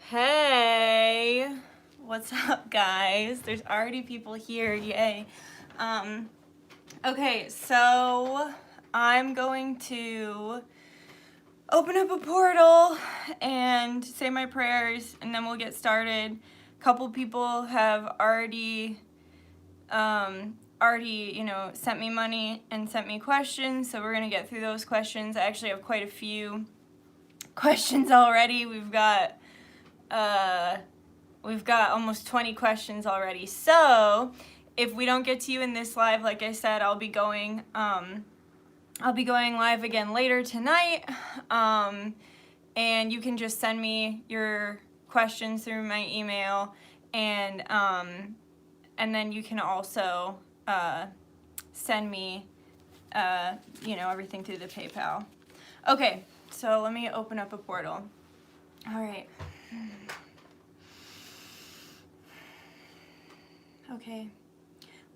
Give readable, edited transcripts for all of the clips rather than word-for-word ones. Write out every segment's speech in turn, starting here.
Hey, what's up, guys? There's already people here, yay. Okay, so I'm going to open up a portal and say my prayers, and then we'll get started. A couple people have already, sent me money and sent me questions, so we're gonna get through those questions. I actually have quite a few questions already. We've got almost 20 questions already. So if we don't get to you in this live, like I said, I'll be going live again later tonight. And you can just send me your questions through my email, and then you can also send me everything through the PayPal. Okay, so let me open up a portal. All right. Okay.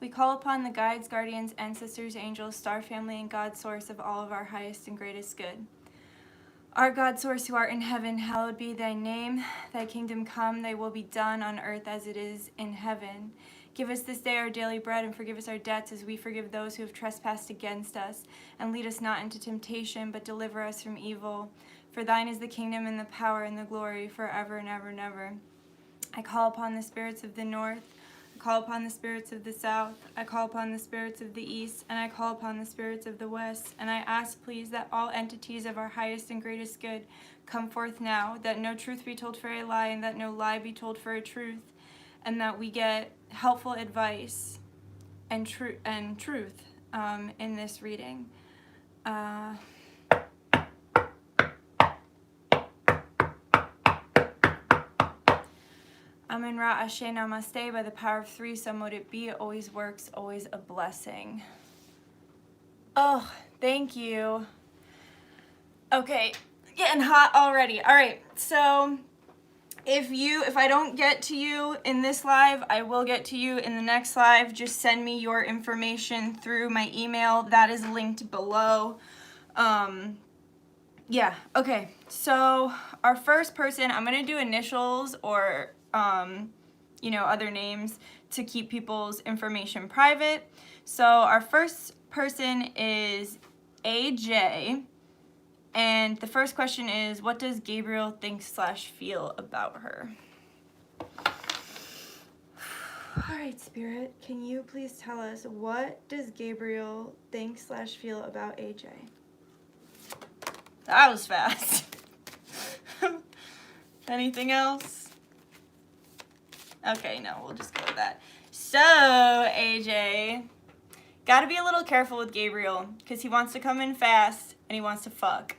We call upon the guides, guardians, ancestors, angels, star family, and God source of all of our highest and greatest good. Our God source who art in heaven, hallowed be thy name. Thy kingdom come, thy will be done on earth as it is in heaven. Give us this day our daily bread, and forgive us our debts as we forgive those who have trespassed against us. And lead us not into temptation, but deliver us from evil. For thine is the kingdom and the power and the glory forever and ever and ever. I call upon the spirits of the north. I call upon the spirits of the south. I call upon the spirits of the east, and I call upon the spirits of the west. And I ask, please, that all entities of our highest and greatest good come forth now, that no truth be told for a lie, and that no lie be told for a truth, and that we get helpful advice and truth in this reading. Amen Ra Ashe Namaste. By the power of three, so mote it be. It always works, always a blessing. Oh, thank you. Okay, getting hot already. All right, so if I don't get to you in this live, I will get to you in the next live. Just send me your information through my email. That is linked below. Yeah, okay. So our first person, I'm gonna do initials or other names to keep people's information private. So our first person is AJ, and the first question is, what does Gabriel think/feel about her? All right, Spirit, can you please tell us, what does Gabriel think/feel about AJ? That was fast. Anything else? Okay, no, we'll just go with that. So, AJ, gotta be a little careful with Gabriel, because he wants to come in fast, and he wants to fuck.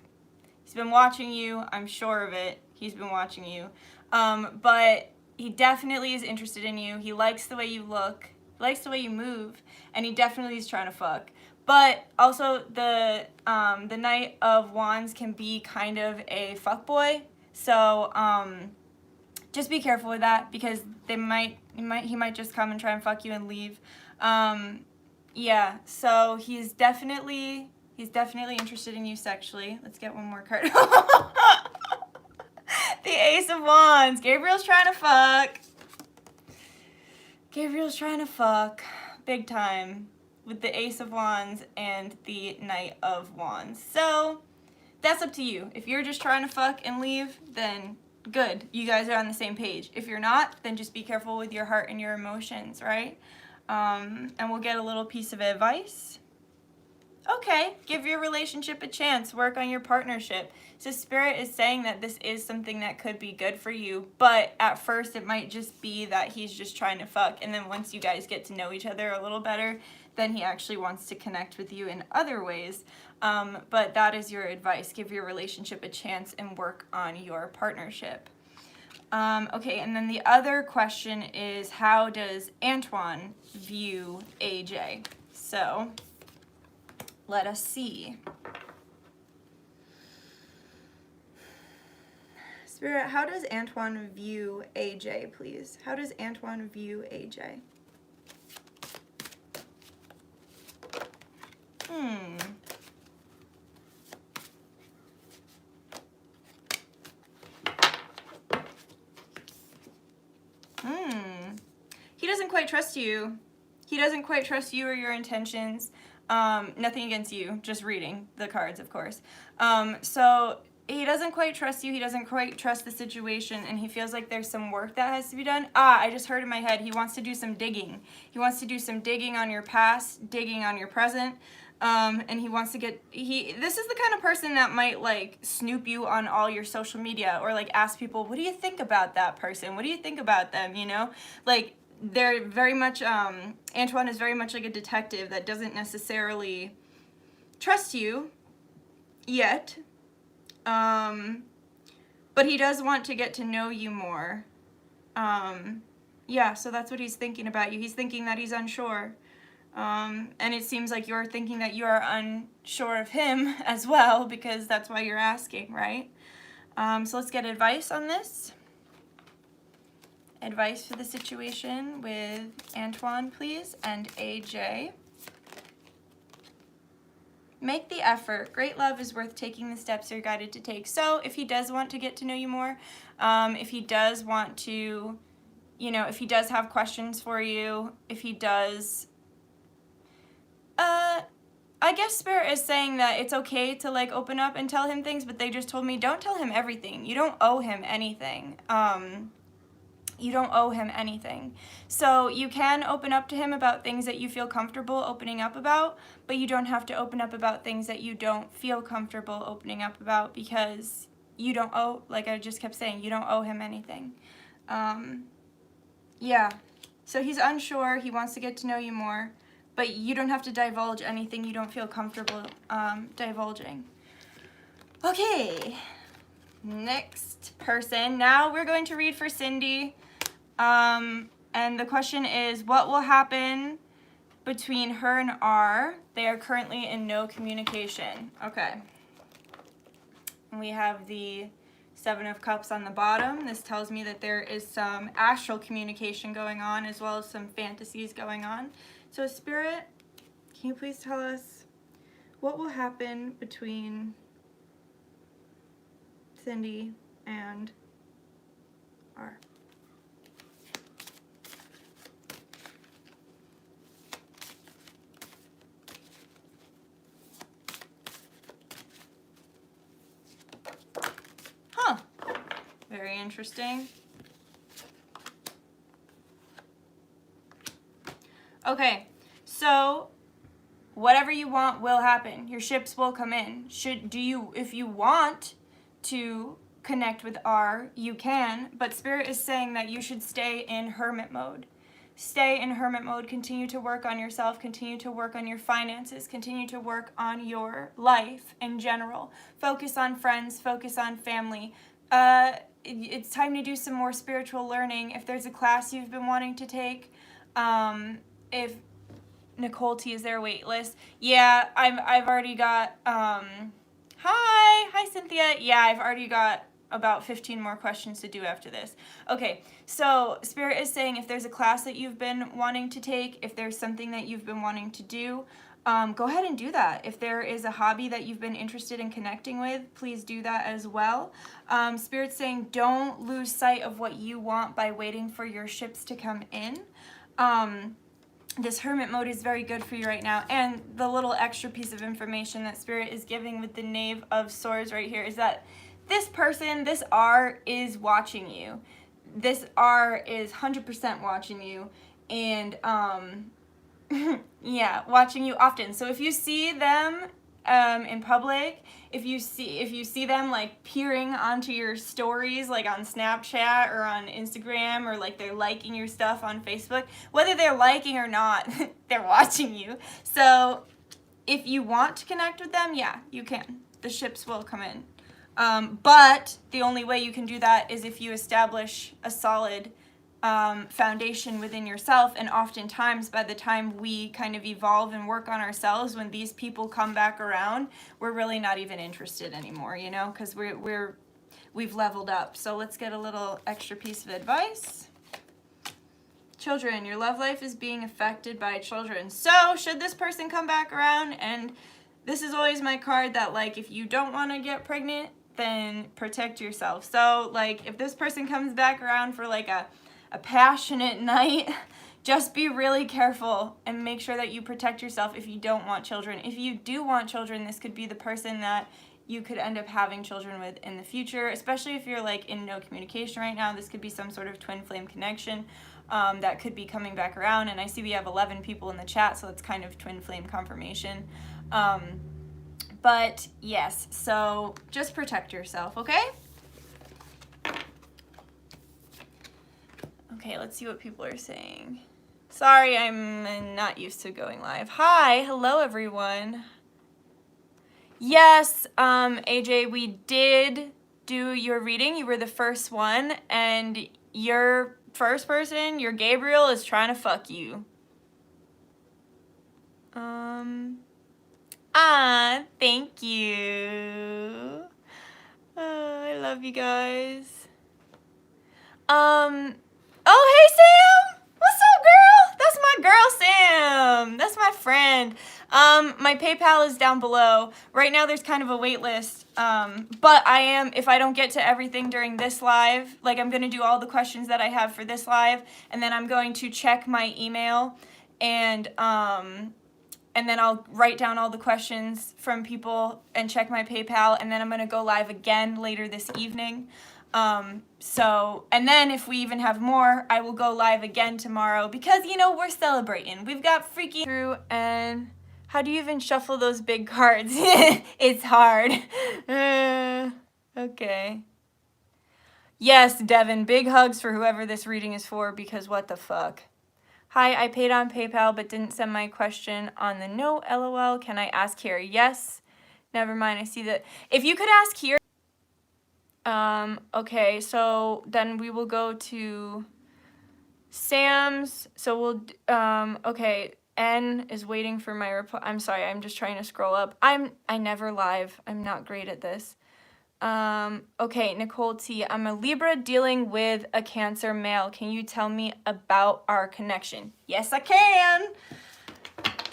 He's been watching you, I'm sure of it. He's been watching you. But he definitely is interested in you. He likes the way you look, he likes the way you move, and he definitely is trying to fuck. But also, the Knight of Wands can be kind of a fuckboy, so, just be careful with that, because he might just come and try and fuck you and leave. Yeah, so he's definitely interested in you sexually. Let's get one more card. The Ace of Wands. Gabriel's trying to fuck. Gabriel's trying to fuck big time with the Ace of Wands and the Knight of Wands. So that's up to you. If you're just trying to fuck and leave, then good, you guys are on the same page. If you're not, then just be careful with your heart and your emotions, right? And we'll get a little piece of advice. Okay, give your relationship a chance. Work on your partnership. So Spirit is saying that this is something that could be good for you, but at first it might just be that he's just trying to fuck, and then once you guys get to know each other a little better, then he actually wants to connect with you in other ways. But that is your advice. Give your relationship a chance and work on your partnership. Okay, and then the other question is, how does Antoine view AJ? So let us see. Spirit, how does Antoine view AJ, please? How does Antoine view AJ? doesn't quite trust you. He doesn't quite trust you or your intentions. Nothing against you, just reading the cards, of course. So he doesn't quite trust you. He doesn't quite trust the situation, and he feels like there's some work that has to be done. I just heard in my head, he wants to do some digging. He wants to do some digging on your past, digging on your present. And he wants to this is the kind of person that might like snoop you on all your social media, or like ask people, what do you think about that person? What do you think about them? You know, like they're very much, Antoine is very much like a detective that doesn't necessarily trust you yet. But he does want to get to know you more. Yeah, so that's what he's thinking about you. He's thinking that he's unsure. And it seems like you're thinking that you are unsure of him as well, because that's why you're asking, right? So let's get advice on this. Advice for the situation with Antoine, please, and AJ. Make the effort. Great love is worth taking the steps you're guided to take. So if he does want to get to know you more, if he does want to, you know, if he does have questions for you, if he does... I guess Spirit is saying that it's okay to like open up and tell him things, but they just told me don't tell him everything. You don't owe him anything. You don't owe him anything. So you can open up to him about things that you feel comfortable opening up about, but you don't have to open up about things that you don't feel comfortable opening up about, because you don't owe, like I just kept saying, you don't owe him anything. Yeah. So he's unsure. He wants to get to know you more. But you don't have to divulge anything you don't feel comfortable divulging. Okay, next person. Now we're going to read for Cindy. And the question is, what will happen between her and R? They are currently in no communication. Okay. And we have the Seven of Cups on the bottom. This tells me that there is some astral communication going on, as well as some fantasies going on. So Spirit, can you please tell us what will happen between Cindy and R? Huh. Very interesting. Okay, so whatever you want will happen. Your ships will come in. If you want to connect with R, you can, but Spirit is saying that you should stay in hermit mode. Stay in hermit mode, continue to work on yourself, continue to work on your finances, continue to work on your life in general. Focus on friends, focus on family. It's time to do some more spiritual learning. If there's a class you've been wanting to take, if Nicole T is their wait list. Yeah, I've already got, hi Cynthia. Yeah, I've already got about 15 more questions to do after this. Okay, so Spirit is saying if there's a class that you've been wanting to take, if there's something that you've been wanting to do, go ahead and do that. If there is a hobby that you've been interested in connecting with, please do that as well. Spirit's saying don't lose sight of what you want by waiting for your ships to come in. This hermit mode is very good for you right now. And the little extra piece of information that Spirit is giving with the Knave of Swords right here is that this person, this R, is watching you. This R is 100% watching you. And, yeah, watching you often. So if you see them in public, if you see them like peering onto your stories, like on Snapchat or on Instagram, or like they're liking your stuff on Facebook, whether they're liking or not, they're watching you. So if you want to connect with them, yeah, you can. The ships will come in. But the only way you can do that is if you establish a solid foundation within yourself. And oftentimes by the time we kind of evolve and work on ourselves, when these people come back around, we're really not even interested anymore, you know, because we've leveled up. So let's get a little extra piece of advice. Children, your love life is being affected by children. So should this person come back around, and this is always my card that, like, if you don't want to get pregnant, then protect yourself. So like if this person comes back around for like a passionate night, just be really careful and make sure that you protect yourself if you don't want children. If you do want children, this could be the person that you could end up having children with in the future, especially if you're like in no communication right now. This could be some sort of twin flame connection that could be coming back around. And I see we have 11 people in the chat, so it's kind of twin flame confirmation. But yes, so just protect yourself, okay? Okay, let's see what people are saying. Sorry, I'm not used to going live. Hi, hello everyone. Yes, AJ, we did do your reading. You were the first one, and your first person, your Gabriel, is trying to fuck you. Thank you. I love you guys. Oh, hey, Sam! What's up, girl? That's my girl, Sam. That's my friend. My PayPal is down below. Right now, there's kind of a wait list. But I am, if I don't get to everything during this live, like I'm going to do all the questions that I have for this live, and then I'm going to check my email, and then I'll write down all the questions from people and check my PayPal, and then I'm going to go live again later this evening. And then if we even have more, I will go live again tomorrow because, you know, we're celebrating. We've got freaky through, and how do you even shuffle those big cards? It's hard. Okay. Yes, Devin, big hugs for whoever this reading is for, because what the fuck? Hi, I paid on PayPal but didn't send my question on the note, LOL. Can I ask here? Yes. Never mind, I see that. If you could ask here. Okay, so then we will go to Sam's. So we'll, okay, N is waiting for my reply. I'm sorry, I'm just trying to scroll up. I never live. I'm not great at this. Okay, Nicole T. I'm a Libra dealing with a Cancer male. Can you tell me about our connection? Yes, I can.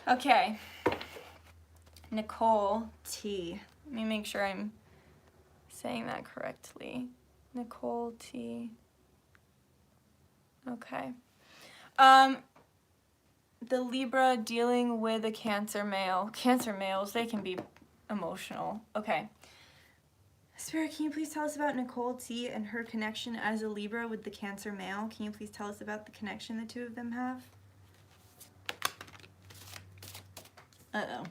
Okay. Nicole T. Let me make sure I'm saying that correctly. Nicole T. Okay. The Libra dealing with a Cancer male. Cancer males, they can be emotional. Okay. Spirit, can you please tell us about Nicole T and her connection as a Libra with the Cancer male? Can you please tell us about the connection the two of them have? Uh-oh.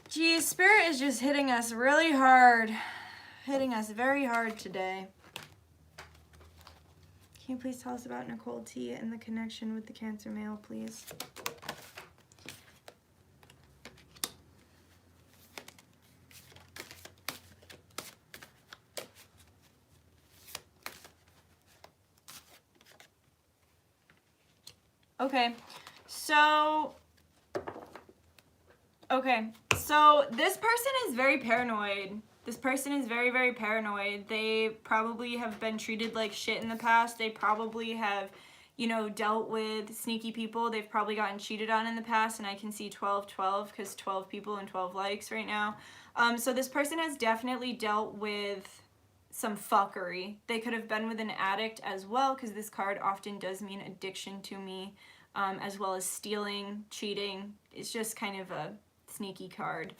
Geez, Spirit is just hitting us really hard. Hitting us very hard today. Can you please tell us about Nicole T and the connection with the Cancer male, please? Okay, so this person is very paranoid. This person is very, very paranoid. They probably have been treated like shit in the past. They probably have, you know, dealt with sneaky people. They've probably gotten cheated on in the past, and I can see 12-12 because 12 people and 12 likes right now. So this person has definitely dealt with some fuckery. They could have been with an addict as well, because this card often does mean addiction to me, as well as stealing, cheating. It's just kind of a sneaky card.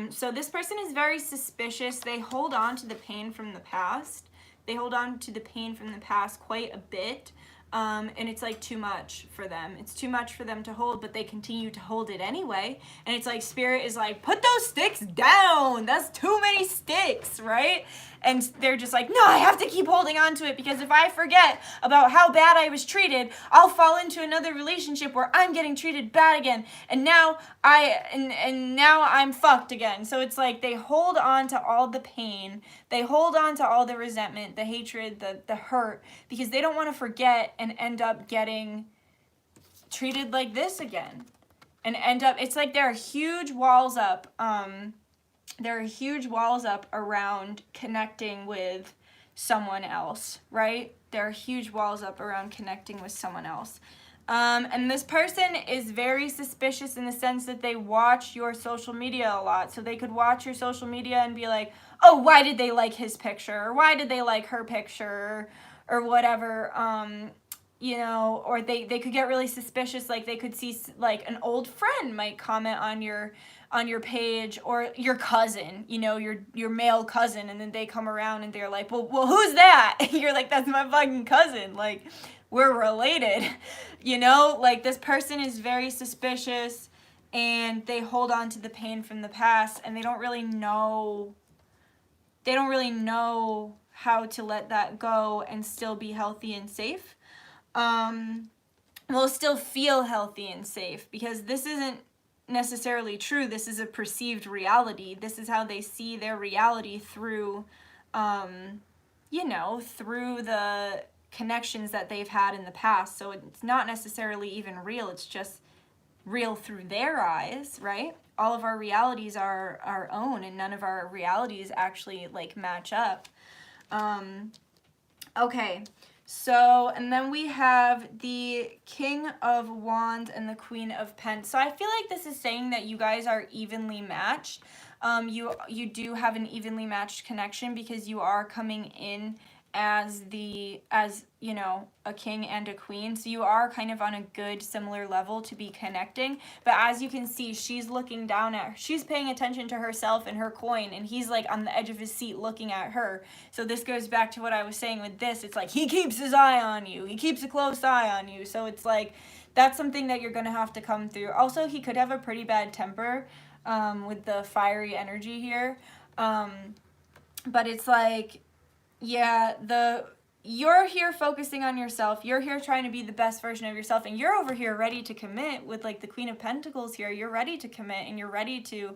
So this person is very suspicious. They hold on to the pain from the past. They hold on to the pain from the past quite a bit. And it's like too much for them. It's too much for them to hold, but they continue to hold it anyway. And it's like Spirit is like, put those sticks down. That's too many sticks, right? And they're just like, no, I have to keep holding on to it, because if I forget about how bad I was treated, I'll fall into another relationship where I'm getting treated bad again. And now now I'm fucked again. So it's like they hold on to all the pain. They hold on to all the resentment, the hatred, the hurt, because they don't want to forget and end up getting treated like this again. And end up, it's like there are huge walls up. There are huge walls up around connecting with someone else, right? There are huge walls up around connecting with someone else. And this person is very suspicious in the sense that they watch your social media a lot. So they could watch your social media and be like, oh, why did they like his picture? Or why did they like her picture? or whatever, you know, or they could get really suspicious. Like they could see like an old friend might comment on your page, or your cousin, you know, your male cousin, and then they come around and they're like, well who's that? And you're like, that's my fucking cousin, like we're related. You know, like this person is very suspicious, and they hold on to the pain from the past, and they don't really know how to let that go and still be healthy and safe. Will still feel healthy and safe, because this isn't necessarily true. This is a perceived reality. This is how they see their reality through, you know, through the connections that they've had in the past. So it's not necessarily even real. It's just real through their eyes, right? All of our realities are our own, and none of our realities actually like match up. Okay. So, and then we have the King of Wands and the Queen of Pentacles. So I feel like this is saying that you guys are evenly matched. You do have an evenly matched connection, because you are coming in as you know, a king and a queen. So you are kind of on a good similar level to be connecting. But as you can see, she's looking down at her. She's paying attention to herself and her coin, and he's like on the edge of his seat looking at her. So this goes back to what I was saying with this. It's like he keeps his eye on you. He keeps a close eye on you. So it's like that's something that you're going to have to come through. Also, he could have a pretty bad temper with the fiery energy here. But it's like, yeah, you're here focusing on yourself. You're here trying to be the best version of yourself, and you're over here ready to commit with like the Queen of Pentacles here. You're ready to commit, and you're ready to,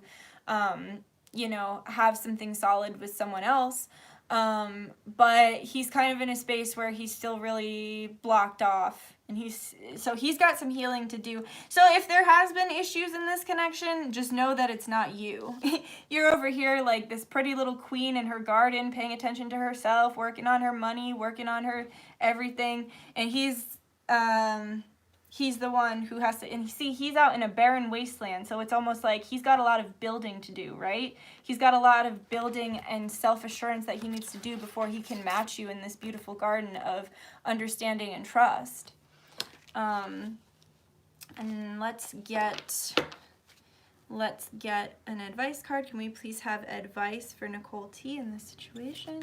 you know, have something solid with someone else. But he's kind of in a space where he's still really blocked off, and he's got some healing to do. So if there has been issues in this connection, just know that it's not you. You're over here like this pretty little queen in her garden, paying attention to herself, working on her money, working on her everything, and he's the one who has to, and see, he's out in a barren wasteland, so it's almost like he's got a lot of building to do, right? He's got a lot of building and self-assurance that he needs to do before he can match you in this beautiful garden of understanding and trust. And let's get an advice card. Can we please have advice for Nicole T in this situation?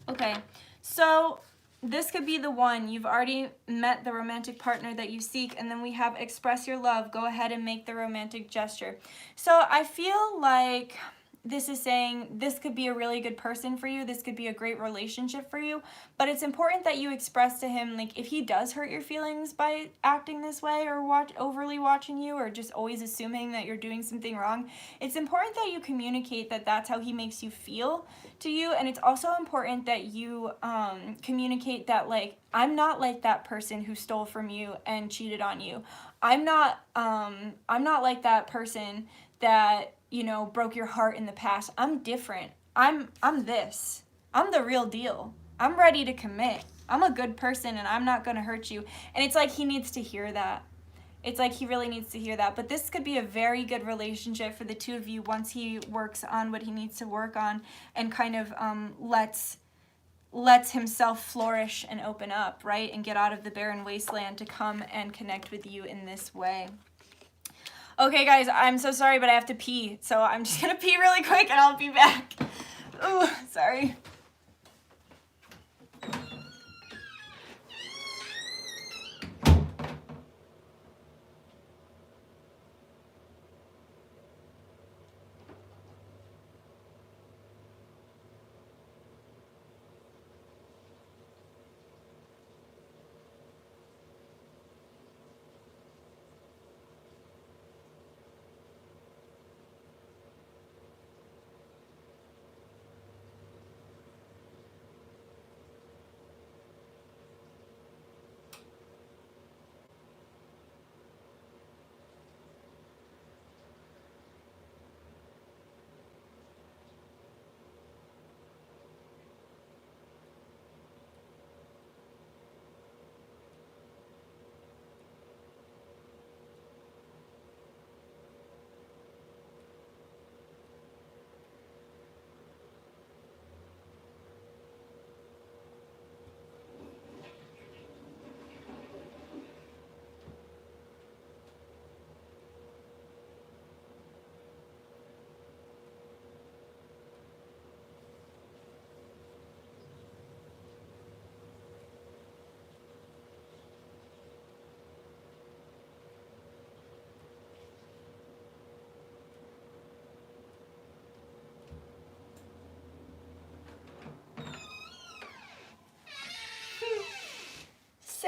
Okay, so this could be the one. You've already met the romantic partner that you seek, and then we have express your love. Go ahead and make the romantic gesture. So I feel like this is saying this could be a really good person for you. This could be a great relationship for you, but it's important that you express to him, like, if he does hurt your feelings by acting this way, or overly watching you, or just always assuming that you're doing something wrong, it's important that you communicate that that's how he makes you feel to you. And it's also important that you communicate that, like, I'm not like that person who stole from you and cheated on you. I'm not like that person that, you know, broke your heart in the past. I'm different. I'm this. I'm the real deal. I'm ready to commit. I'm a good person, and I'm not going to hurt you. And it's like he needs to hear that. It's like he really needs to hear that. But this could be a very good relationship for the two of you once he works on what he needs to work on, and kind of lets himself flourish and open up, right? And get out of the barren wasteland to come and connect with you in this way. Okay, guys, I'm so sorry, but I have to pee. So I'm just going to pee really quick, and I'll be back. Ooh, sorry.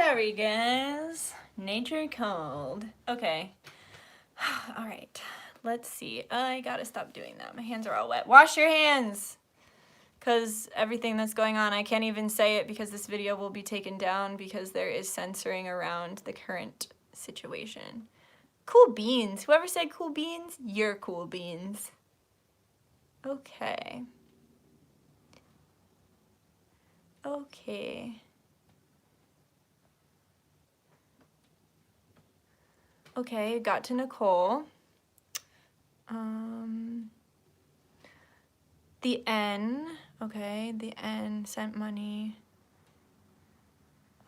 Sorry, guys. Nature cold. Okay. All right. Let's see. I gotta stop doing that. My hands are all wet. Wash your hands! Because everything that's going on, I can't even say it because this video will be taken down because there is censoring around the current situation. Cool beans. Whoever said cool beans, you're cool beans. Okay. Okay. Okay, got to Nicole. The N, okay, the N sent money.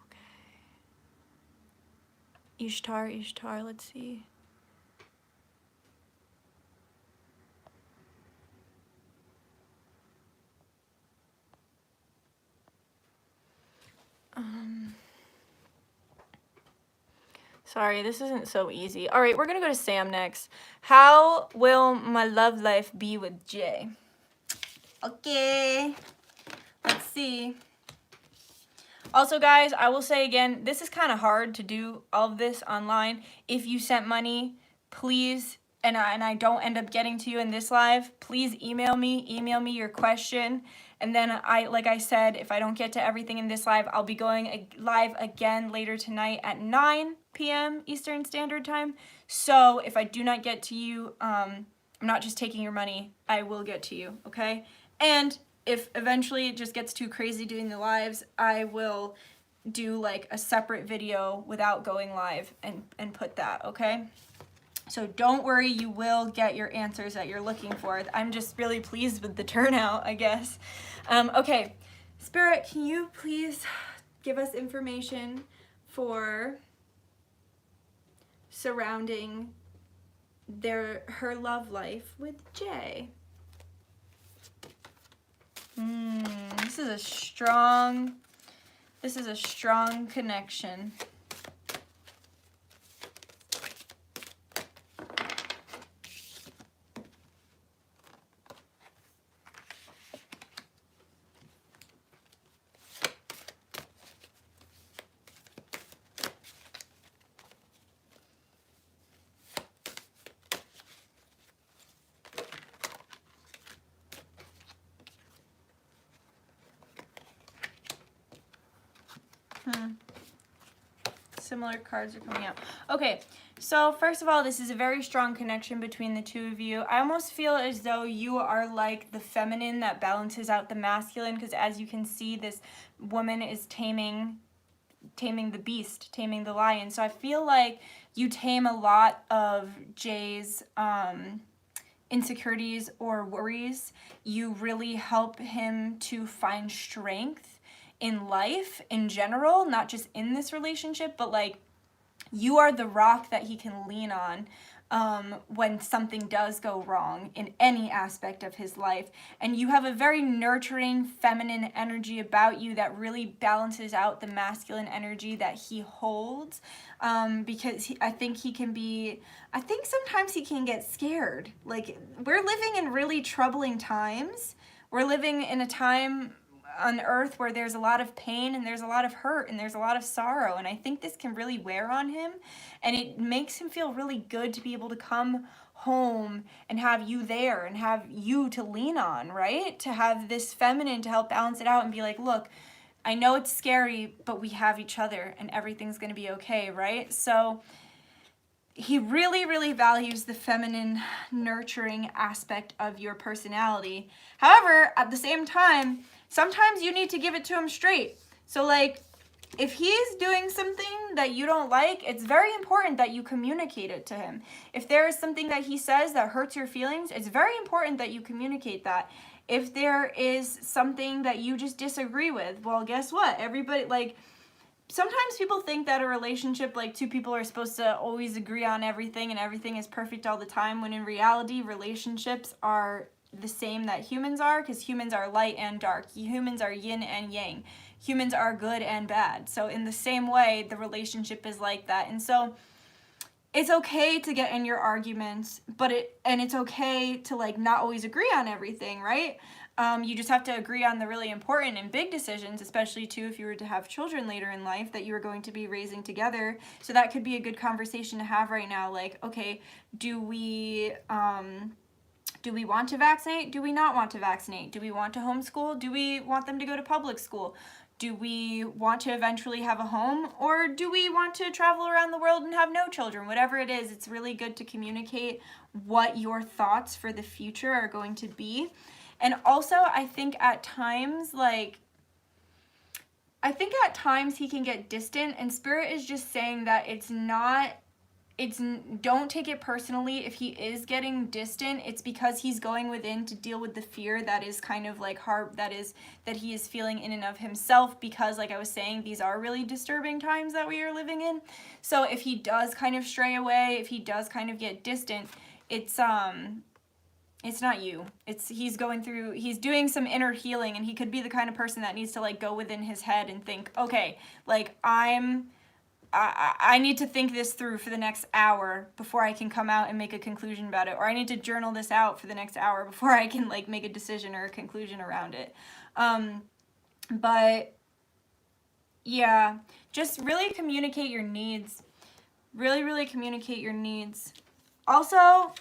Okay. Ishtar, let's see. Sorry, this isn't so easy. All right, we're gonna go to Sam next. How will my love life be with Jay? Okay, let's see. Also, guys, I will say again, this is kind of hard to do all of this online. If you sent money, please, and I don't end up getting to you in this live, please email me your question. And then like I said, if I don't get to everything in this live, I'll be going live again later tonight at 9 p.m. Eastern Standard Time. So if I do not get to you, I'm not just taking your money, I will get to you, okay? And if eventually it just gets too crazy doing the lives, I will do like a separate video without going live and put that, okay? So don't worry, you will get your answers that you're looking for. I'm just really pleased with the turnout, I guess. Okay, Spirit, can you please give us information for surrounding her love life with Jay? This is a strong connection. Similar cards are coming out. Okay, so first of all, this is a very strong connection between the two of you. I almost feel as though you are like the feminine that balances out the masculine, because as you can see, this woman is taming the beast, taming the lion. So I feel like you tame a lot of Jay's insecurities or worries. You really help him to find strength in life in general, not just in this relationship, but like you are the rock that he can lean on when something does go wrong in any aspect of his life. And you have a very nurturing feminine energy about you that really balances out the masculine energy that he holds, because I think sometimes he can get scared. Like, we're living in really troubling times. We're living in a time on earth where there's a lot of pain and there's a lot of hurt and there's a lot of sorrow, and I think this can really wear on him, and it makes him feel really good to be able to come home and have you there and have you to lean on, right? To have this feminine to help balance it out and be like, look, I know it's scary, but we have each other and everything's gonna be okay, right? So he really, really values the feminine, nurturing aspect of your personality. However, at the same time, sometimes you need to give it to him straight. So like, if he's doing something that you don't like, it's very important that you communicate it to him. If there is something that he says that hurts your feelings, it's very important that you communicate that. If there is something that you just disagree with, well, guess what? Everybody, like, sometimes people think that a relationship, like two people are supposed to always agree on everything and everything is perfect all the time, when in reality, relationships are the same that humans are, because humans are light and dark. Humans are yin and yang. Humans are good and bad. So in the same way, the relationship is like that. And so it's okay to get in your arguments, and it's okay to like not always agree on everything, right? You just have to agree on the really important and big decisions, especially too if you were to have children later in life that you are going to be raising together. So that could be a good conversation to have right now. Like, okay, do we want to vaccinate? Do we not want to vaccinate? Do we want to homeschool? Do we want them to go to public school? Do we want to eventually have a home, or do we want to travel around the world and have no children? Whatever it is, it's really good to communicate what your thoughts for the future are going to be. And also, I think at times he can get distant, and Spirit is just saying that don't take it personally if he is getting distant. It's because he's going within to deal with the fear that is kind of like hard, that he is feeling in and of himself, because like I was saying, these are really disturbing times that we are living in. So if he does kind of stray away, if he does kind of get distant, it's not you. He's doing some inner healing, and he could be the kind of person that needs to like go within his head and think, okay, like I need to think this through for the next hour before I can come out and make a conclusion about it. Or I need to journal this out for the next hour before I can like make a decision or a conclusion around it. But yeah, just really communicate your needs. Really, really communicate your needs. Also,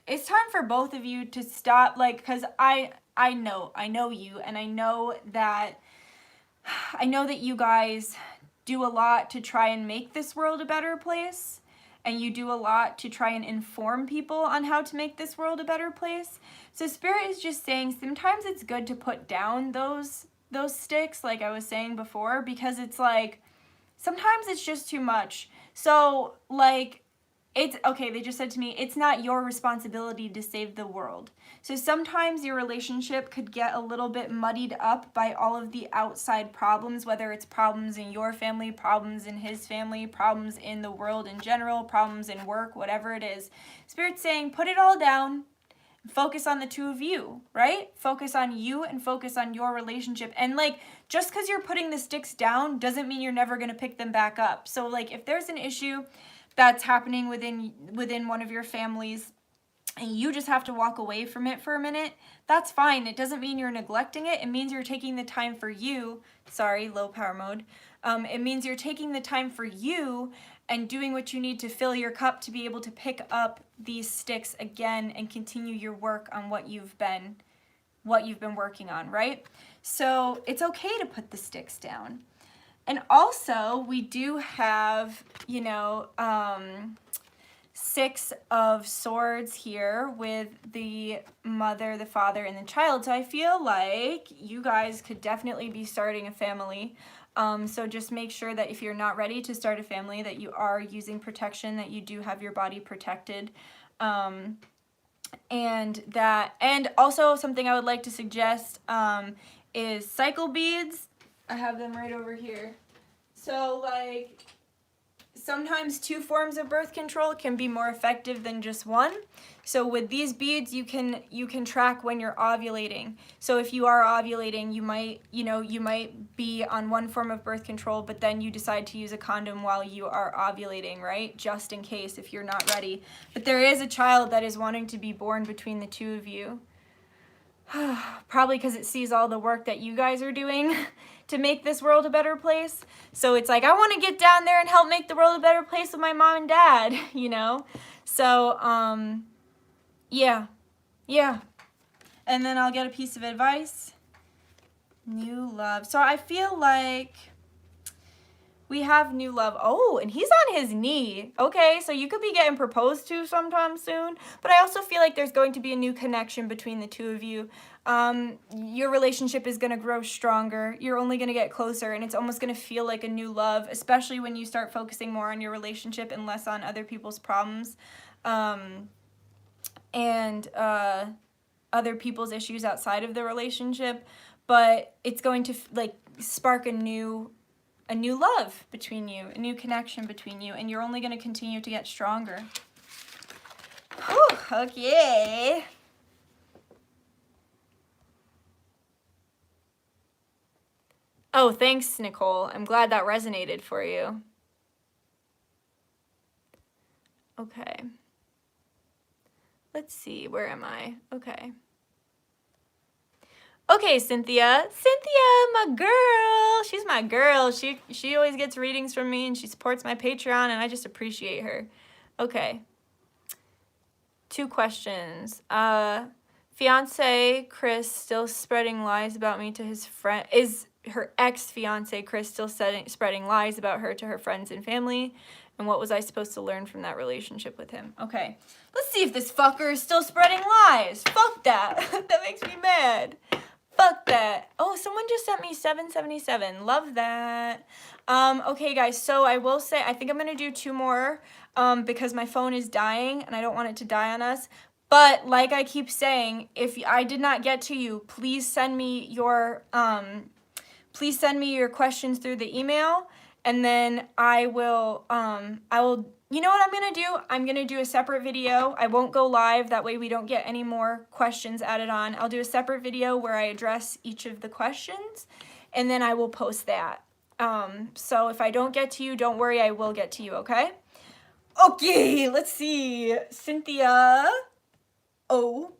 it's time for both of you to stop, like, because I know you, and I know that you guys do a lot to try and make this world a better place, and you do a lot to try and inform people on how to make this world a better place. So Spirit is just saying sometimes it's good to put down those sticks, like I was saying before, because it's like sometimes it's just too much. So like, it's okay, they just said to me, it's not your responsibility to save the world. So sometimes your relationship could get a little bit muddied up by all of the outside problems, whether it's problems in your family, problems in his family, problems in the world in general, problems in work, whatever it is. Spirit's saying, put it all down, focus on the two of you, right? Focus on you and focus on your relationship. And like, just because you're putting the sticks down doesn't mean you're never going to pick them back up. So like, if there's an issue that's happening within one of your families, and you just have to walk away from it for a minute, that's fine. It doesn't mean you're neglecting it. It means you're taking the time for you. Sorry, low power mode. It means you're taking the time for you and doing what you need to fill your cup to be able to pick up these sticks again and continue your work on what you've been working on, right? So it's okay to put the sticks down. And also, we do have, Six of Swords here with the mother, the father, and the child. So I feel like you guys could definitely be starting a family. So just make sure that if you're not ready to start a family, that you are using protection, that you do have your body protected. And also something I would like to suggest is cycle beads. I have them right over here. So like, sometimes 2 forms of birth control can be more effective than just one. So with these beads, you can track when you're ovulating. So if you are ovulating, you might be on one form of birth control, but then you decide to use a condom while you are ovulating, right? Just in case if you're not ready. But there is a child that is wanting to be born between the two of you. Probably because it sees all the work that you guys are doing to make this world a better place. So it's like, I want to get down there and help make the world a better place with my mom and dad, So, yeah. And then I'll get a piece of advice. New love. So I feel like we have new love. Oh, and he's on his knee. Okay, so you could be getting proposed to sometime soon. But I also feel like there's going to be a new connection between the two of you. Your relationship is going to grow stronger. You're only going to get closer, and it's almost going to feel like a new love, especially when you start focusing more on your relationship and less on other people's problems. And other people's issues outside of the relationship. But it's going to spark a new love between you, a new connection between you, and you're only going to continue to get stronger. Whew, okay. Oh, thanks, Nicole. I'm glad that resonated for you. Okay. Let's see, where am I? Okay. Okay, Cynthia. Cynthia, my girl. She's my girl. She always gets readings from me and she supports my Patreon and I just appreciate her. Okay. 2 questions. Fiance Chris still spreading lies about me to his friend. Is her ex-fiance Chris still spreading lies about her to her friends and family? And what was I supposed to learn from that relationship with him? Okay, let's see if this fucker is still spreading lies. Fuck that. That makes me mad. Fuck that. Oh, someone just sent me 777. Love that. Okay, guys, so I will say, I think I'm going to do 2 more because my phone is dying and I don't want it to die on us. But like I keep saying, if I did not get to you, please send me your questions through the email, and then I will, you know what I'm going to do? I'm going to do a separate video. I won't go live. That way we don't get any more questions added on. I'll do a separate video where I address each of the questions, and then I will post that. So if I don't get to you, don't worry, I will get to you, okay? Okay, let's see. Cynthia. Oh.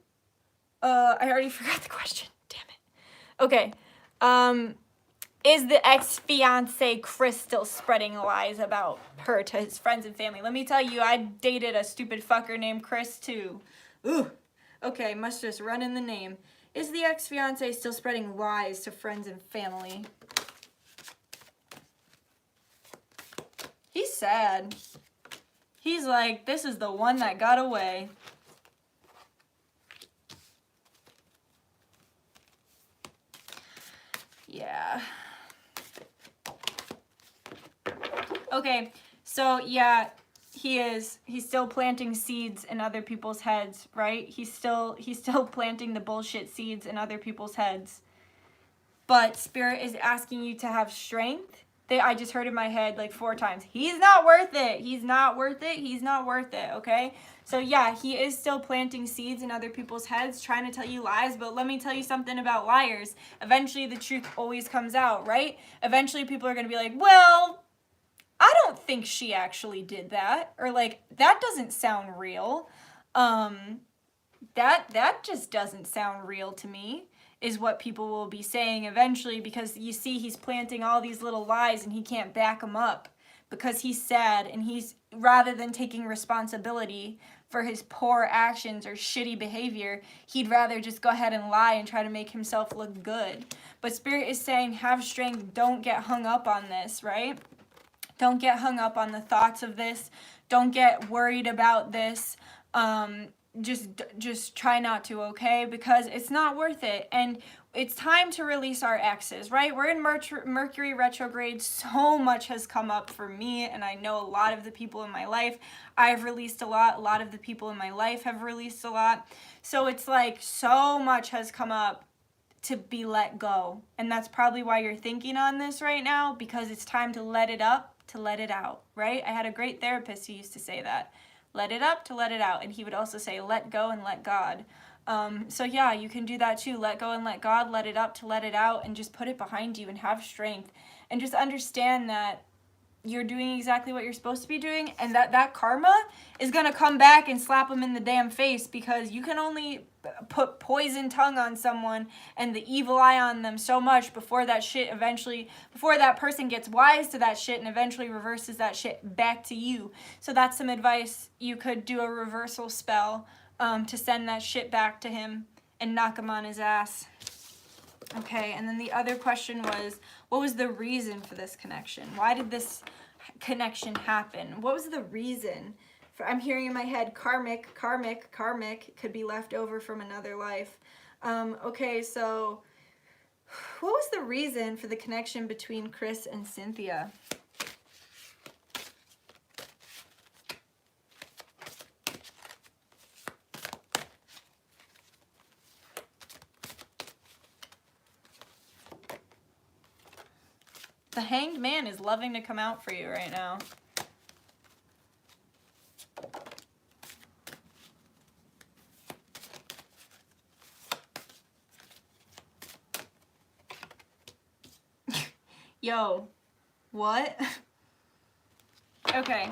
I already forgot the question. Damn it. Okay. Is the ex-fiance Chris still spreading lies about her to his friends and family? Let me tell you, I dated a stupid fucker named Chris too. Ooh. Okay, must just run in the name. Is the ex-fiance still spreading lies to friends and family? He's sad. He's like, this is the one that got away. Yeah. Okay, so yeah, he's still planting seeds in other people's heads, right? He's still planting the bullshit seeds in other people's heads. But Spirit is asking you to have strength. I just heard in my head like 4 times, he's not worth it. He's not worth it. He's not worth it, okay? So yeah, he is still planting seeds in other people's heads, trying to tell you lies, but let me tell you something about liars. Eventually the truth always comes out, right? Eventually people are going to be like, well, I don't think she actually did that, or like, that doesn't sound real. That just doesn't sound real to me, is what people will be saying eventually, because you see he's planting all these little lies and he can't back them up because he's sad, and he's, rather than taking responsibility for his poor actions or shitty behavior, he'd rather just go ahead and lie and try to make himself look good. But Spirit is saying, have strength, don't get hung up on this, right? Don't get hung up on the thoughts of this. Don't get worried about this. Just try not to, okay? Because it's not worth it. And it's time to release our exes, right? We're in Mercury retrograde. So much has come up for me, and I know a lot of the people in my life. I've released a lot. A lot of the people in my life have released a lot. So it's like so much has come up to be let go. And that's probably why you're thinking on this right now, because it's time to let it up, to let it out, right? I had a great therapist who used to say that. Let it up to let it out. And he would also say, let go and let God. So yeah, you can do that too. Let go and let God, let it up to let it out, and just put it behind you and have strength. And just understand that you're doing exactly what you're supposed to be doing, and that karma is going to come back and slap them in the damn face, because you can only put poison tongue on someone and the evil eye on them so much before that person gets wise to that shit and eventually reverses that shit back to you. So that's some advice. You could do a reversal spell to send that shit back to him and knock him on his ass. Okay, and then the other question was, what was the reason for this connection? Why did this connection happen? What was the reason? I'm hearing in my head, karmic, could be left over from another life. Okay, so what was the reason for the connection between Chris and Cynthia? The Hanged Man is loving to come out for you right now. Yo, what? Okay.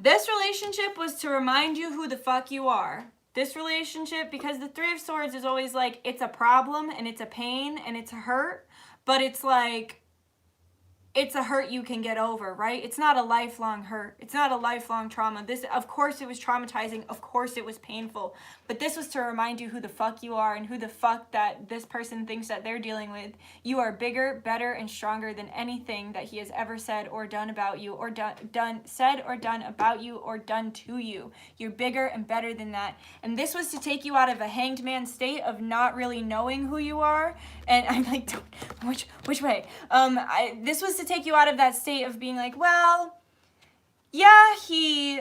This relationship was to remind you who the fuck you are. This relationship, because the Three of Swords is always like, it's a problem and it's a pain and it's a hurt, but it's like, it's a hurt you can get over, right? It's not a lifelong hurt. It's not a lifelong trauma. This, of course, it was traumatizing. Of course, it was painful. But this was to remind you who the fuck you are and who the fuck that this person thinks that they're dealing with. You are bigger, better, and stronger than anything that he has ever said or done about you, or said or done about you, or done to you. You're bigger and better than that. And this was to take you out of a hanged man state of not really knowing who you are. And I'm like, which way? This was to take you out of that state of being like, well, yeah, he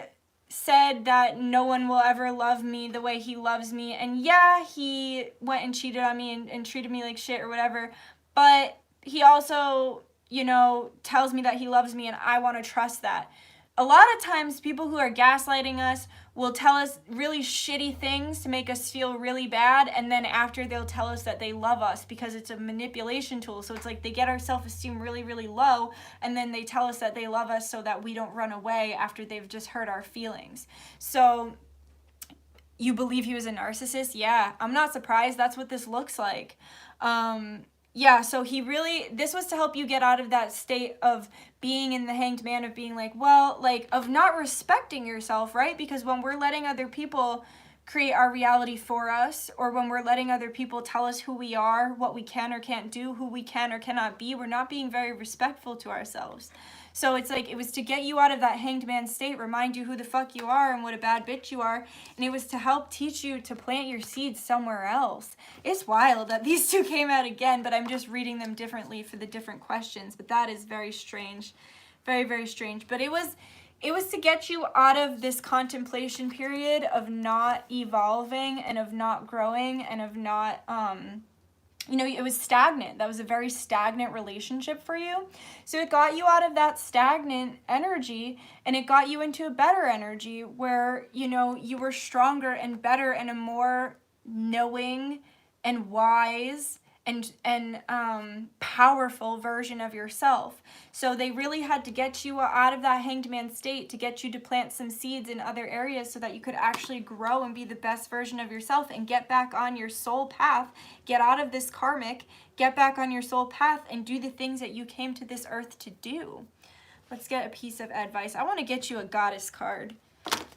said that no one will ever love me the way he loves me, and yeah, he went and cheated on me and treated me like shit or whatever, but he also, you know, tells me that he loves me, and I want to trust that. A lot of times people who are gaslighting us will tell us really shitty things to make us feel really bad, and then after they'll tell us that they love us because it's a manipulation tool. So it's like they get our self-esteem really, really low, and then they tell us that they love us so that we don't run away after they've just hurt our feelings. So you believe he was a narcissist? Yeah, I'm not surprised. That's what this looks like. Yeah, so this was to help you get out of that state of being in the hanged man, of being like, well, like, of not respecting yourself, right? Because when we're letting other people create our reality for us, or when we're letting other people tell us who we are, what we can or can't do, who we can or cannot be, we're not being very respectful to ourselves. So it's like, it was to get you out of that hanged man state, remind you who the fuck you are and what a bad bitch you are, and it was to help teach you to plant your seeds somewhere else. It's wild that these two came out again, but I'm just reading them differently for the different questions, but that is very strange. Very, very strange. But it was to get you out of this contemplation period of not evolving and of not growing and of not, it was stagnant. That was a very stagnant relationship for you. So it got you out of that stagnant energy, and it got you into a better energy where, you were stronger and better and a more knowing and wise and powerful version of yourself. So they really had to get you out of that hanged man state to get you to plant some seeds in other areas so that you could actually grow and be the best version of yourself and get back on your soul path, get out of this karmic, get back on your soul path and do the things that you came to this earth to do. Let's get a piece of advice. I want to get you a goddess card.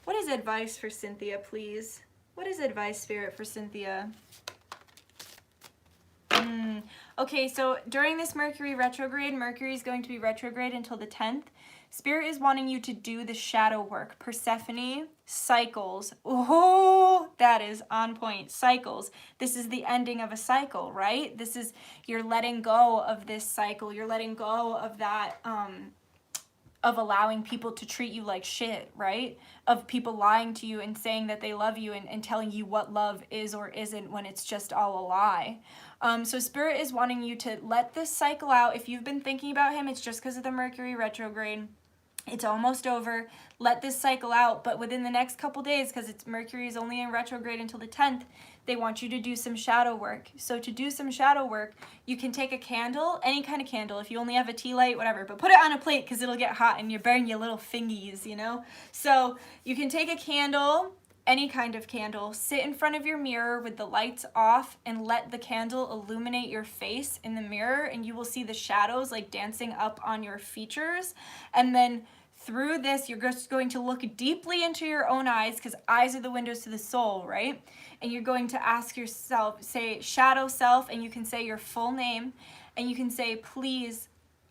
What is advice for Cynthia, please? What is advice, Spirit, for Cynthia? Okay, so during this Mercury retrograde, Mercury is going to be retrograde until the 10th. Spirit is wanting you to do the shadow work. Persephone, cycles. Oh, that is on point. Cycles. This is the ending of a cycle, right? This is, you're letting go of this cycle. You're letting go of that, of allowing people to treat you like shit, right? Of people lying to you and saying that they love you and telling you what love is or isn't when it's just all a lie. So Spirit is wanting you to let this cycle out. If you've been thinking about him, it's just because of the Mercury retrograde. It's almost over. Let this cycle out. But within the next couple days, because Mercury is only in retrograde until the 10th, they want you to do some shadow work. So to do some shadow work, you can take a candle, any kind of candle. If you only have a tea light, whatever. But put it on a plate because it'll get hot and you burn your little fingies, So you can take a candle, any kind of candle, sit in front of your mirror with the lights off and let the candle illuminate your face in the mirror, and you will see the shadows like dancing up on your features. And then through this, you're just going to look deeply into your own eyes, because eyes are the windows to the soul, right? And you're going to ask yourself, say shadow self, and you can say your full name, and you can say, please,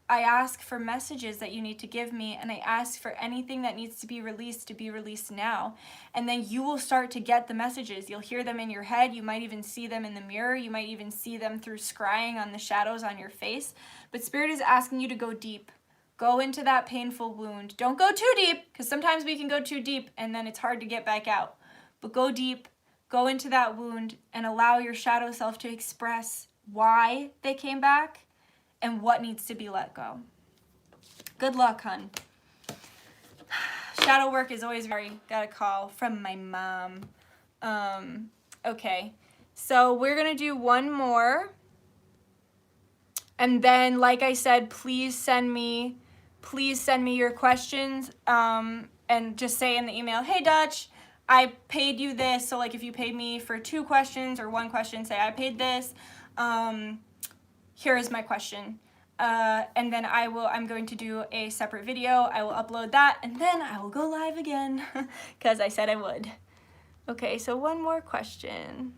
I ask for messages that you need to give me, and I ask for anything that needs to be released now. And then you will start to get the messages. You'll hear them in your head. You might even see them in the mirror. You might even see them through scrying on the shadows on your face. But Spirit is asking you to go deep. Go into that painful wound. Don't go too deep, because sometimes we can go too deep and then it's hard to get back out. But go deep, go into that wound, and allow your shadow self to express why they came back and what needs to be let go. Good luck, hun. Shadow work is always got a call from my mom. Okay, so we're gonna do one more. And then, like I said, please send me your questions. And and just say in the email, hey Dutch, I paid you this. So like if you paid me for 2 questions or 1 question, say I paid this. Here is my question. And then I'm going to do a separate video. I will upload that and then I will go live again because I said I would. Okay, so one more question.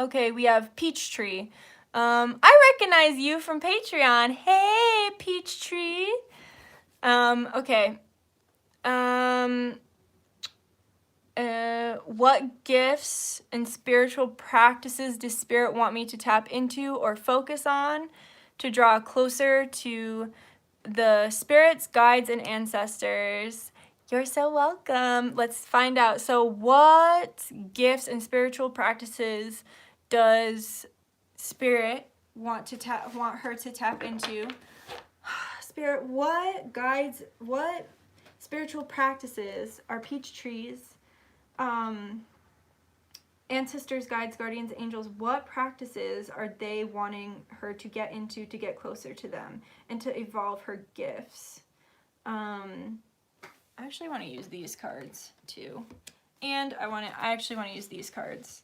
Okay, we have Peachtree. I recognize you from Patreon. Hey, Peachtree. Okay. What gifts and spiritual practices does Spirit want me to tap into or focus on to draw closer to the spirits, guides, and ancestors? You're so welcome. Let's find out. So what gifts and spiritual practices does Spirit want her to tap into? Spirit, what guides, what spiritual practices are Peachtree's ancestors, guides, guardians, angels, what practices are they wanting her to get into to get closer to them and to evolve her gifts? I actually want to use these cards too. And I actually want to use these cards.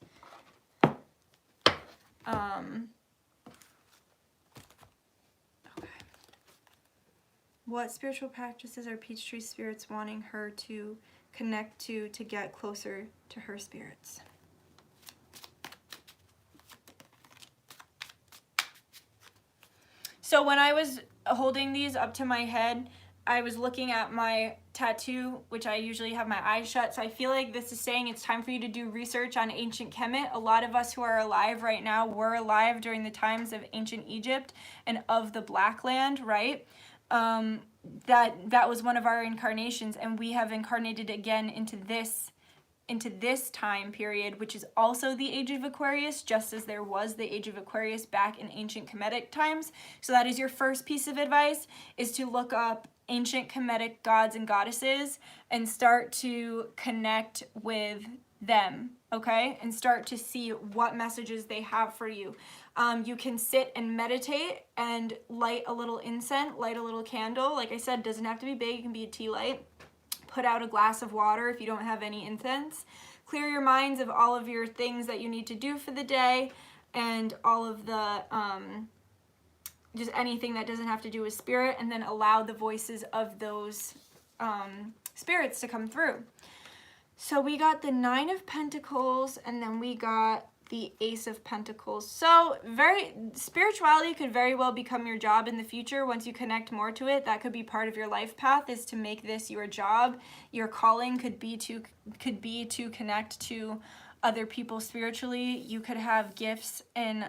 Okay. What spiritual practices are Peachtree spirits wanting her to connect to get closer to her spirits? So when I was holding these up to my head, I was looking at my tattoo, which I usually have my eyes shut. So I feel like this is saying it's time for you to do research on ancient Kemet. A lot of us who are alive right now were alive during the times of ancient Egypt and of the Black Land, right? That was one of our incarnations, and we have incarnated again into this time period, which is also the Age of Aquarius, just as there was the Age of Aquarius back in ancient Kemetic times. So that is your first piece of advice, is to look up ancient Kemetic gods and goddesses and start to connect with them, okay? And start to see what messages they have for you. You can sit and meditate and light a little incense, light a little candle. Like I said, doesn't have to be big, it can be a tea light. Put out a glass of water if you don't have any incense. Clear your minds of all of your things that you need to do for the day and all of the, just anything that doesn't have to do with spirit, and then allow the voices of those spirits to come through. So we got the 9 of Pentacles, and then we got the Ace of Pentacles. So spirituality could very well become your job in the future once you connect more to it. That could be part of your life path, is to make this your job. Your calling could be to connect to other people spiritually. You could have gifts in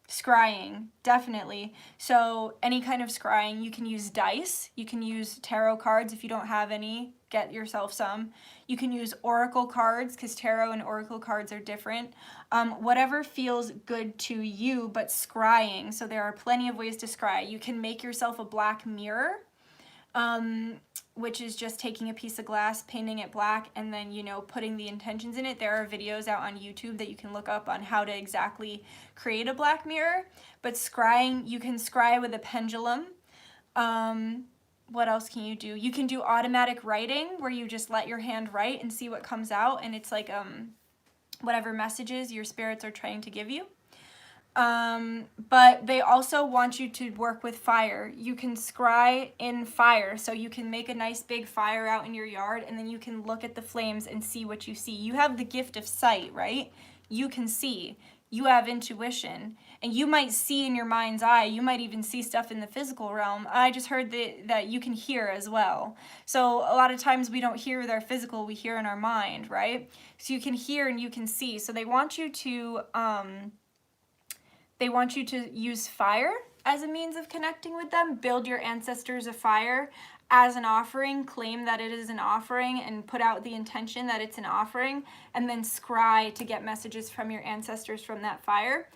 scrying, definitely. So any kind of scrying, you can use dice, you can use tarot cards. If you don't have any, get yourself some. You can use oracle cards, because tarot and oracle cards are different. Whatever feels good to you, but scrying. So there are plenty of ways to scry. You can make yourself a black mirror, which is just taking a piece of glass, painting it black, and then, putting the intentions in it. There are videos out on YouTube that you can look up on how to exactly create a black mirror. But scrying, you can scry with a pendulum. What else can you do? You can do automatic writing, where you just let your hand write and see what comes out, and it's like whatever messages your spirits are trying to give you. But they also want you to work with fire. You can scry in fire, so you can make a nice big fire out in your yard, and then you can look at the flames and see what you see. You have the gift of sight, right? You can see. You have intuition, and you might see in your mind's eye. You might even see stuff in the physical realm. I just heard that you can hear as well. So a lot of times we don't hear with our physical, we hear in our mind, right? So you can hear and you can see. So they want you to use fire as a means of connecting with them. Build your ancestors a fire as an offering, claim that it is an offering, and put out the intention that it's an offering, and then scry to get messages from your ancestors from that fire.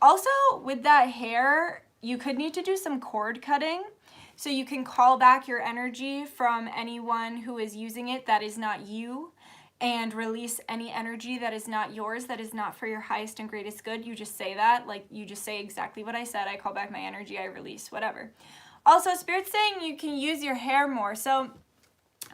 Also, with that hair, you could need to do some cord cutting, so you can call back your energy from anyone who is using it that is not you, and release any energy that is not yours, that is not for your highest and greatest good. You just say that, like you just say exactly what I said. I call back my energy, I release, whatever. Also, Spirit's saying you can use your hair more. So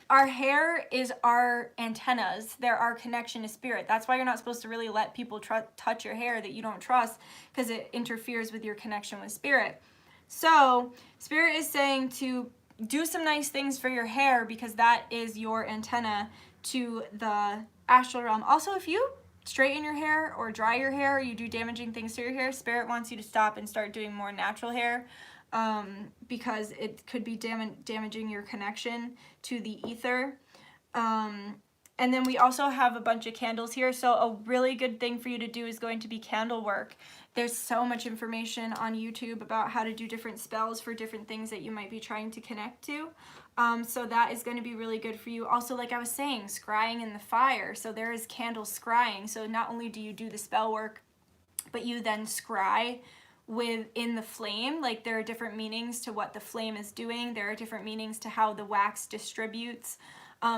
our hair is our antennas. They're our connection to spirit. That's why you're not supposed to really let people touch your hair that you don't trust, because it interferes with your connection with spirit. So Spirit is saying to do some nice things for your hair, because that is your antenna to the astral realm. Also, if you straighten your hair or dry your hair, or you do damaging things to your hair, Spirit wants you to stop and start doing more natural hair, because it could be damaging your connection to the ether. And then we also have a bunch of candles here. So a really good thing for you to do is going to be candle work. There's so much information on YouTube about how to do different spells for different things that you might be trying to connect to. So that is going to be really good for you. Also, like I was saying, scrying in the fire. So there is candle scrying. So not only do you do the spell work, but you then scry within the flame. Like there are different meanings to what the flame is doing. There are different meanings to how the wax distributes.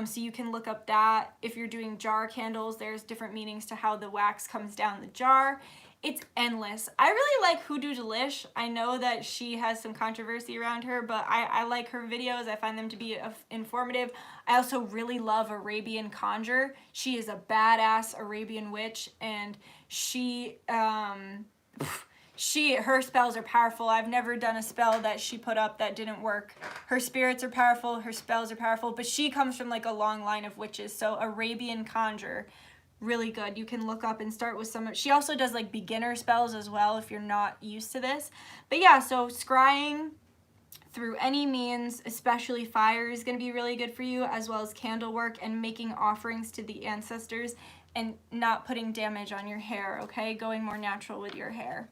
So you can look up that. If you're doing jar candles, there's different meanings to how the wax comes down the jar. It's endless. I really like Hoodoo Delish. I know that she has some controversy around her, but I like her videos. I find them to be informative. I also really love Arabian Conjure. She is a badass Arabian witch, and her spells are powerful. I've never done a spell that she put up that didn't work. Her spirits are powerful, her spells are powerful, but she comes from like a long line of witches. So Arabian Conjure, really good. You can look up and start with some. She also does like beginner spells as well if you're not used to this. But yeah, so scrying through any means, especially fire, is going to be really good for you, as well as candle work and making offerings to the ancestors and not putting damage on your hair, okay? Going more natural with your hair.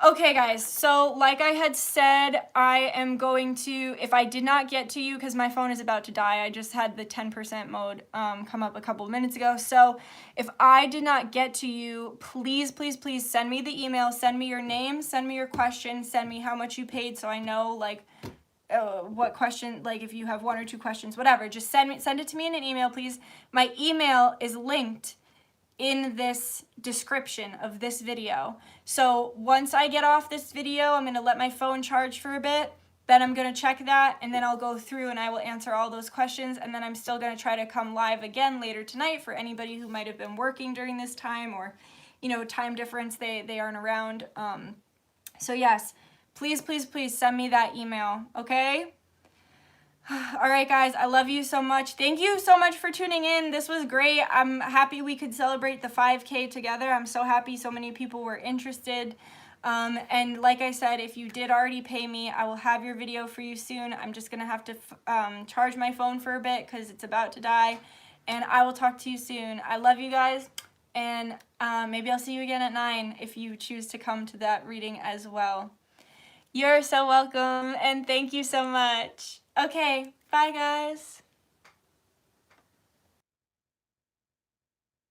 Okay guys, so like I had said, I am going to, if I did not get to you, because my phone is about to die, I just had the 10% mode come up a couple of minutes ago, so if I did not get to you, please, please, please send me the email, send me your name, send me your question, send me how much you paid so I know like what question, like if you have 1 or 2 questions, whatever, just send it to me in an email, please. My email is linked in this description of this video. So once I get off this video, I'm gonna let my phone charge for a bit, then I'm gonna check that, and then I'll go through and I will answer all those questions, and then I'm still gonna try to come live again later tonight for anybody who might have been working during this time, or, you know, time difference, they aren't around. So yes, please, please, please send me that email, okay? All right, guys, I love you so much. Thank you so much for tuning in. This was great. I'm happy we could celebrate the 5K together. I'm so happy so many people were interested. And like I said, if you did already pay me, I will have your video for you soon. I'm just going to have to charge my phone for a bit because it's about to die. And I will talk to you soon. I love you guys. And maybe I'll see you again at 9 if you choose to come to that reading as well. You're so welcome, and thank you so much. Okay, bye guys.